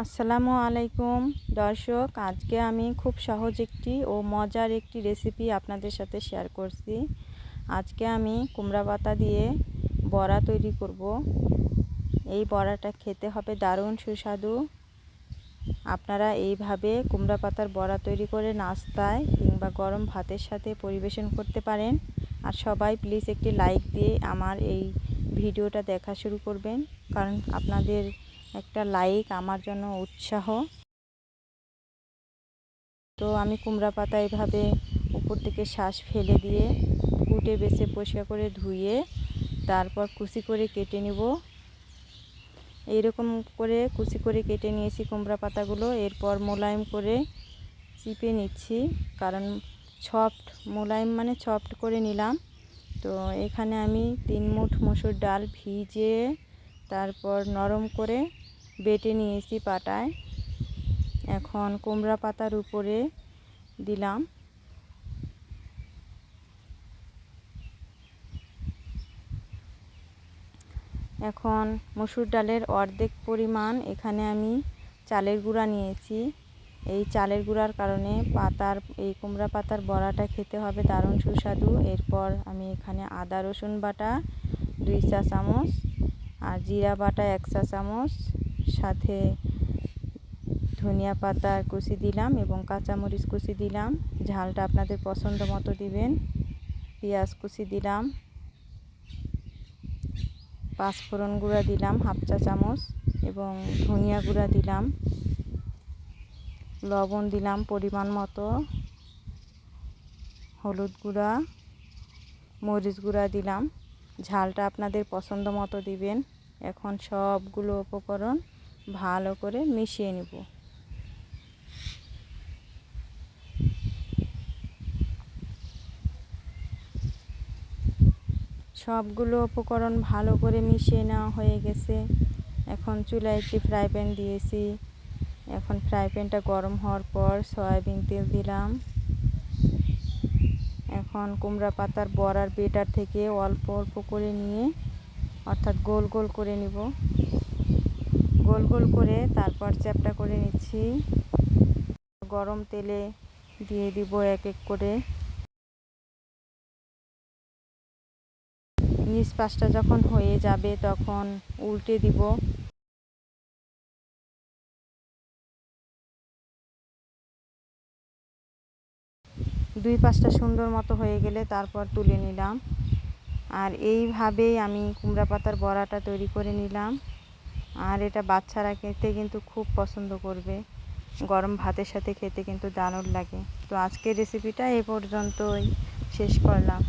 আসসালামু আলাইকুম দর্শক, আজকে আমি খুব সহজ একটি ও মজার একটি রেসিপি আপনাদের সাথে শেয়ার করছি। আজকে আমি কুমড়া পাতা দিয়ে বড়া তৈরি করব। এই বড়াটা খেতে হবে দারুণ সুস্বাদু। আপনারা এইভাবে কুমড়া পাতার বড়া তৈরি করে নাস্তায় কিংবা গরম ভাতের সাথে পরিবেশন করতে পারেন। আর সবাই প্লিজ একটি লাইক দিয়ে আমার এই ভিডিওটা দেখা শুরু করবেন, কারণ আপনাদের একটা লাইক আমার জন্য উৎসাহ। তো আমি কুমড়া পাতা এভাবে উপর থেকে শাঁস ফেলে দিয়ে কুটে বেছে পরিষ্কার করে ধুয়ে তারপর কুচি করে কেটে নেব। এইরকম করে কুচি করে কেটে নিয়েছি কুমড়া পাতাগুলো। এরপর মোলায়েম করে চিপে নিচ্ছি, কারণ সফট মোলায়েম মানে সফট করে নিলাম। তো এখানে আমি 3 মুঠ মসুর ডাল ভিজিয়ে তারপর নরম করে বেটে নিয়েছি পাটায়। এখন কুমড়া পাতার উপরে দিলাম। এখন মসুর ডালের অর্ধেক পরিমাণ এখানে আমি চালের গুঁড়া নিয়েছি। এই চালের গুঁড়ার কারণে এই কুমড়া পাতার বড়াটা খেতে হবে দারুণ সুস্বাদু। এরপর আমি এখানে আদা রসুন বাটা 2 চা চামচ আর জিরা বাটা 1 চা চামচ, সাথে ধনিয়া পাতার কুচি দিলাম এবং কাঁচামরিচ কুচি দিলাম। ঝালটা আপনাদের পছন্দ মতো দিবেন। পেঁয়াজ কুচি দিলাম, পাঁচফোড়ন গুঁড়া দিলাম 1/2 চা চামচ এবং ধনিয়া গুঁড়া দিলাম, লবণ দিলাম পরিমাণ মতো, হলুদ গুঁড়া, মরিচ গুঁড়া দিলাম। ঝালটা আপনাদের পছন্দ মতো দিবেন। এখন সবগুলো উপকরণ ভালো করে মিশিয়ে নেব। সবগুলো উপকরণ ভালো করে মিশিয়ে নেওয়া হয়ে গেছে। এখন চুলায় একটি ফ্রাই প্যান দিয়েছি। এখন ফ্রাই প্যানটা গরম হওয়ার পর সয়াবিন তেল দিলাম। এখন কুমড়া পাতার বড়ার বেটার থেকে অল্প অল্প করে নিয়ে, অর্থাৎ গোল গোল করে নিব। গোল গোল করে তারপর চ্যাপটা করে নিচ্ছি। গরম তেলে দিয়ে দিব এক এক করে। নিচ পাশটা যখন হয়ে যাবে তখন উল্টে দিব। দুই পাশটা সুন্দর মতো হয়ে গেলে তারপর তুলে নিলাম। আর এইভাবেই আমি কুমড়া পাতার বড়াটা তৈরি করে নিলাম। আর এটা বাচ্চারা খেতে কিন্তু খুব পছন্দ করবে। গরম ভাতের সাথে খেতে কিন্তু দারুণ লাগে। তো আজকের রেসিপিটা এ পর্যন্তই শেষ করলাম।